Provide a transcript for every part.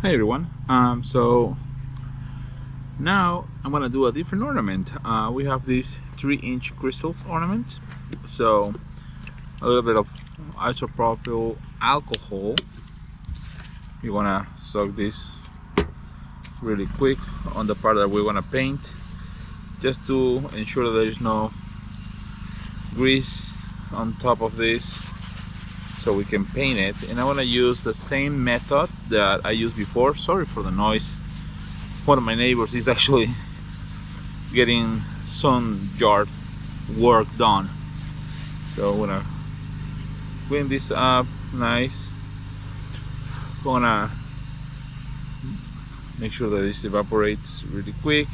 Hi everyone. So now I'm gonna do a different ornament. We have this 3-inch crystals ornament. So a little bit of isopropyl alcohol. You wanna soak this really quick on the part that we wanna paint, just to ensure that there is no grease on top of this, so we can paint it. And I wanna use the same method that I used before. Sorry for the noise. One of my neighbors is actually getting sun yard work done, so I'm gonna clean this up nice. Gonna make sure that this evaporates really quick.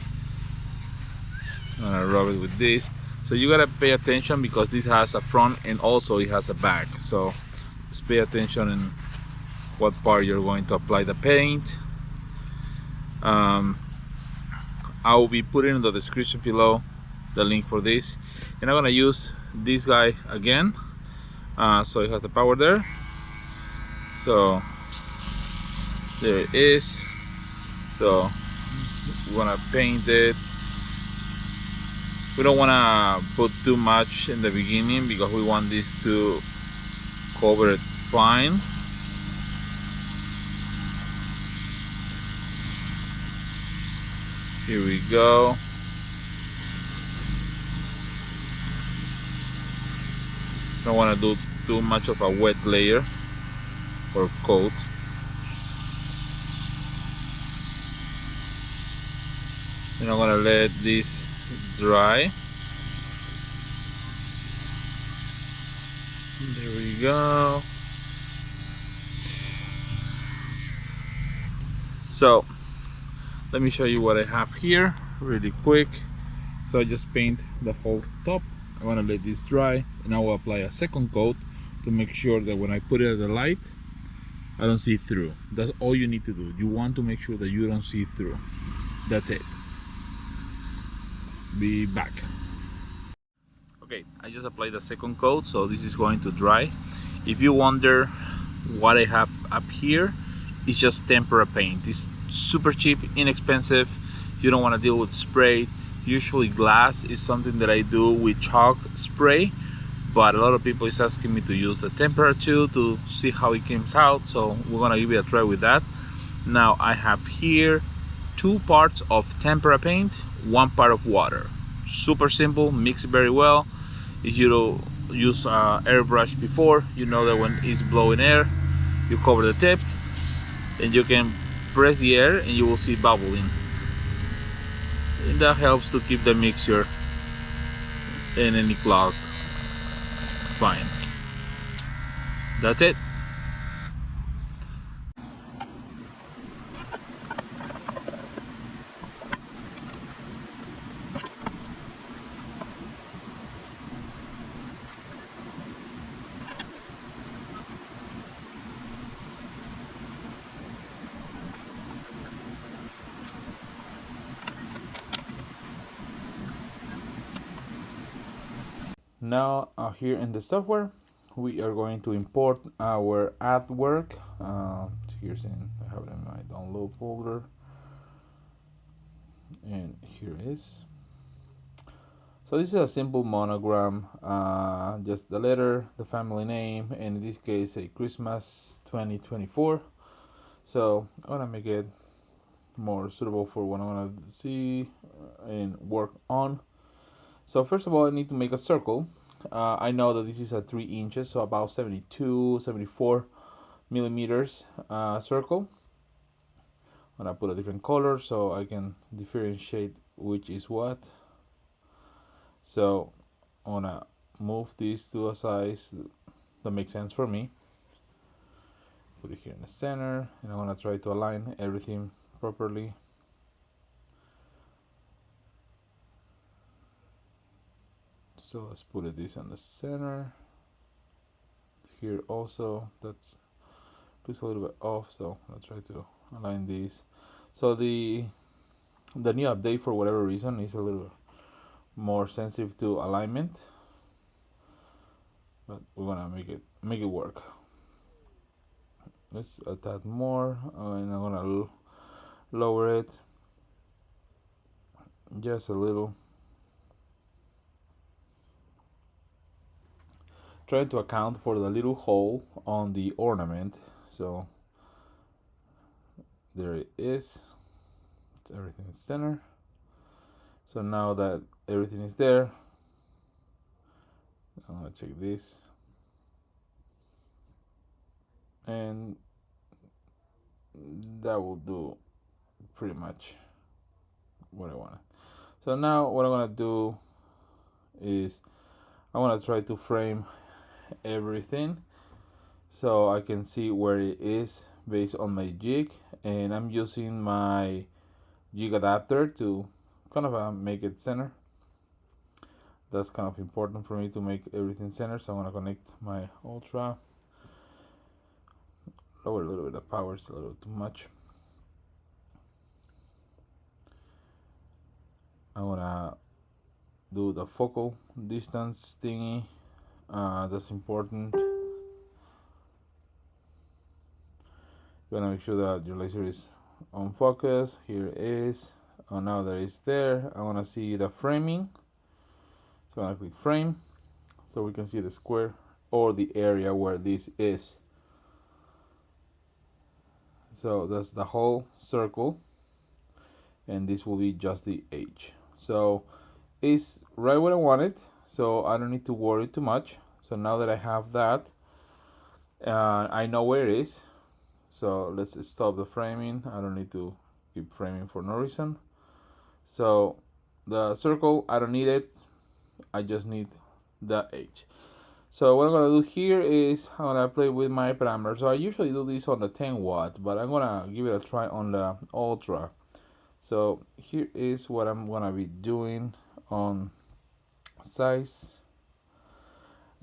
I'm gonna rub it with this. So you gotta pay attention because this has a front and also it has a back, so just pay attention in what part you're going to apply the paint. I will be putting in the description below the link for this, and I'm gonna use this guy again. So it has the power there, so there it is. So we want to paint it. We don't want to put too much in the beginning because we want this to cover it fine. Here we go. Don't want to do too much of a wet layer or coat. And I'm gonna let this dry. There we go. So let me show you what I have here really quick. So I just paint the whole top. I want to let this dry, and I will apply a second coat to make sure that when I put it at the light, I don't see through. That's all you need to do. You want to make sure that you don't see through. That's it. Be back. Okay, I just applied the second coat, so this is going to dry. If you wonder what I have up here, it's just tempera paint. It's super cheap, inexpensive. You don't want to deal with spray. Usually glass is something that I do with chalk spray, but a lot of people is asking me to use the tempera too to see how it comes out, so we're gonna give it a try with that. Now I have here 2 parts of tempera paint, 1 part of water. Super simple, mix it very well. If you don't use airbrush before, you know that when it's blowing air, you cover the tip and you can press the air and you will see bubbling, and that helps to keep the mixture and any clog fine. That's it. Now here in the software, we are going to import our artwork. Here's I have it in my download folder, and here it is. So this is a simple monogram, just the letter, the family name, and in this case a Christmas 2024. So I want to make it more suitable for what I want to see and work on. So first of all, I need to make a circle. I know that this is a 3 inches, so about 72, 74 millimeters circle. I'm gonna put a different color so I can differentiate which is what. So I wanna move this to a size that makes sense for me. Put it here in the center, and I wanna try to align everything properly. So let's put this in the center. Here also, that's just a little bit off, so I'll try to align these. So the new update, for whatever reason, is a little more sensitive to alignment, but we're gonna make it work. Let's add that more, and I'm gonna lower it just a little. Try to account for the little hole on the ornament. So there it is. Everything is center. So now that everything is there, I'm gonna check this, and that will do pretty much what I want. So now what I'm gonna do is I want to try to frame everything so I can see where it is based on my jig, and I'm using my Jig Adapter to kind of make it center. That's kind of important for me to make everything center, so I'm gonna connect my Ultra. Lower a little bit of power, it's a little too much. I wanna do the focal distance thingy. That's important. You wanna make sure that your laser is on focus. Here it is. Oh, now that it's there, I wanna see the framing. So I'm gonna click frame so we can see the square or the area where this is. So that's the whole circle, and this will be just the edge. So it's right where I want it, so I don't need to worry too much. So now that I have that, I know where it is. So let's stop the framing. I don't need to keep framing for no reason. So the circle, I don't need it. I just need the edge. So what I'm gonna do here is I'm gonna play with my parameter. So I usually do this on the 10 watt, but I'm gonna give it a try on the Ultra. So here is what I'm gonna be doing on size,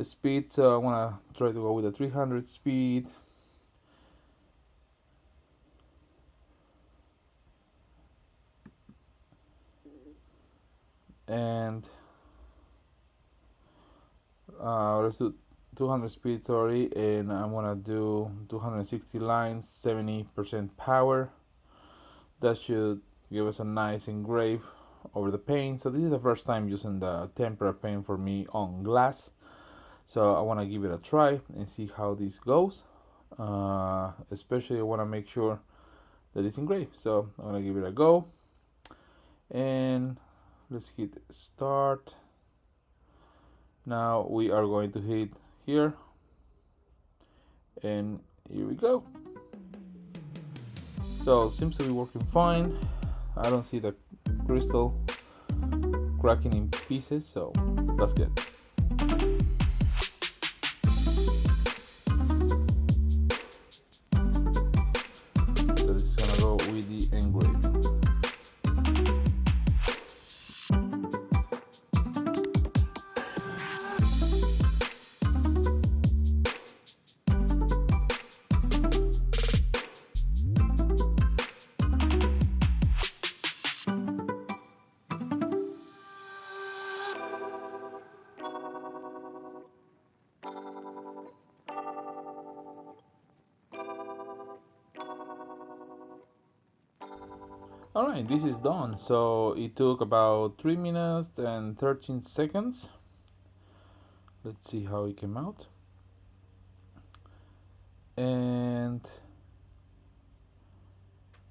speed. So I'm gonna try to go with a 300 speed. And let's do 200 speed, sorry, and I'm gonna do 260 lines, 70% power. That should give us a nice engrave over the paint. So this is the first time using the Tempera Paint for me on glass, so I want to give it a try and see how this goes. Especially I want to make sure that it's engraved, so I'm gonna give it a go, and let's hit start. Now we are going to hit here, and here we go. So it seems to be working fine. I don't see the crystal cracking in pieces, so that's good. So this is gonna go with the engraving. Alright, this is done. So it took about 3 minutes and 13 seconds. Let's see how it came out. And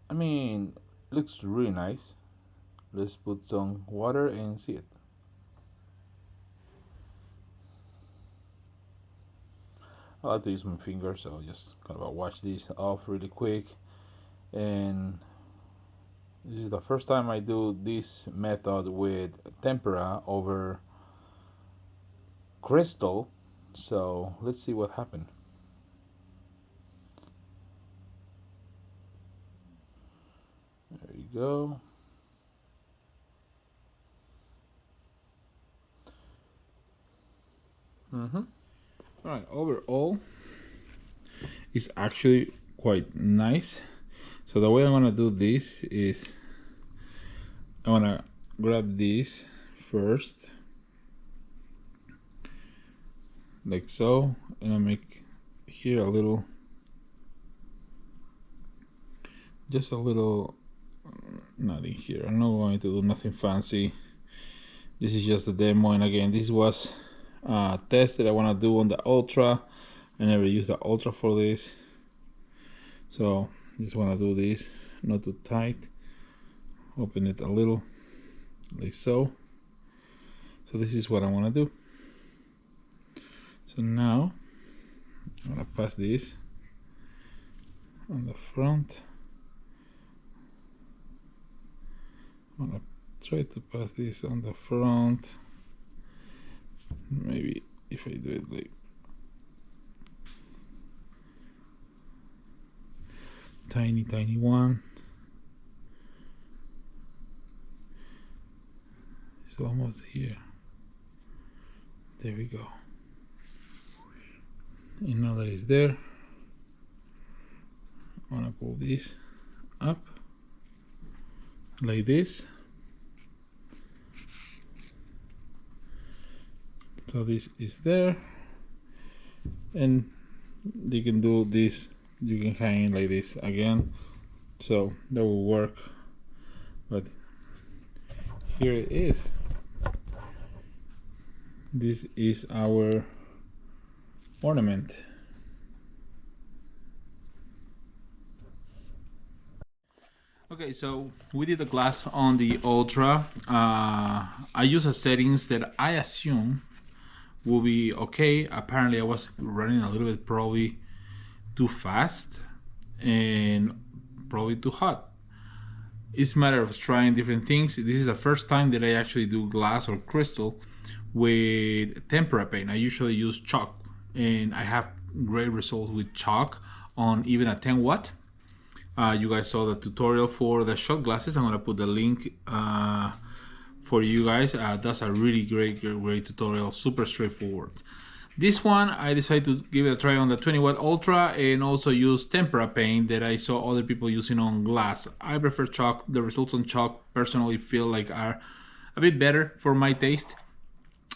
I mean, looks really nice. Let's put some water and see it. I like to use my finger, so just kind of wash this off really quick. And this is the first time I do this method with tempera over crystal, so let's see what happened. There you go. Alright, overall it's actually quite nice. So the way I'm gonna do this is I wanna grab this first, like so, and I make here a little just a little, nothing here. I'm not going to do nothing fancy. This is just a demo, and again, this was a test that I want to do on the Ultra. I never used the Ultra for this, so just want to do this, not too tight. Open it a little, like so. So this is what I want to do. So now I'm gonna pass this on the front. I'm gonna try to pass this on the front. Maybe if I do it like tiny one. It's almost here. There we go. And now that it's there, I want to pull this up like this. So this is there, and you can do this, you can hang it like this again, so that will work. But here it is. This is our ornament. Okay, so we did the glass on the Ultra. I use a settings that I assume will be okay. Apparently I was running a little bit probably too fast and probably too hot. It's a matter of trying different things. This is the first time that I actually do glass or crystal with Tempera Paint. I usually use chalk, and I have great results with chalk on even a 10 watt. You guys saw the tutorial for the shot glasses. I'm gonna put the link for you guys. That's a really great tutorial, super straightforward. This one I decided to give it a try on the 20 watt Ultra, and also use Tempera Paint that I saw other people using on glass. I prefer chalk. The results on chalk personally feel like are a bit better for my taste.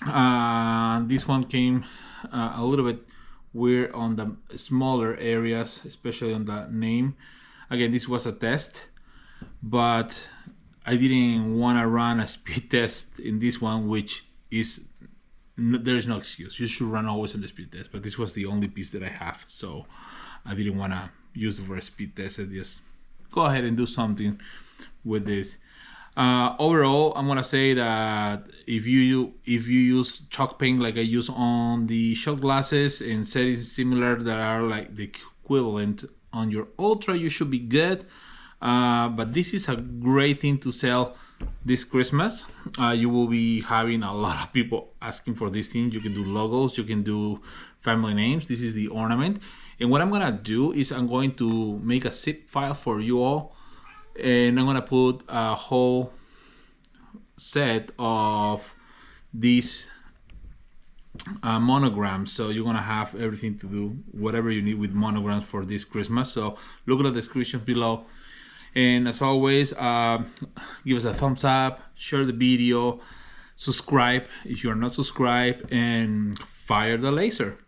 This one came a little bit weird on the smaller areas, especially on the name. Again, this was a test, but I didn't want to run a speed test in this one, which is, there is no excuse. You should run always on the speed test, but this was the only piece that I have, so I didn't want to use it for a speed test. I just go ahead and do something with this. Overall, I'm gonna say that if you use chalk paint like I use on the shot glasses and settings similar that are like the equivalent on your Ultra, you should be good. But this is a great thing to sell this Christmas. You will be having a lot of people asking for these things. You can do logos, you can do family names. This is the ornament, and what I'm gonna do is I'm going to make a zip file for you all, and I'm gonna put a whole set of these monograms. So you're gonna have everything to do whatever you need with monograms for this Christmas. So look at the description below, and as always, give us a thumbs up, share the video, subscribe if you're not subscribed, and fire the laser.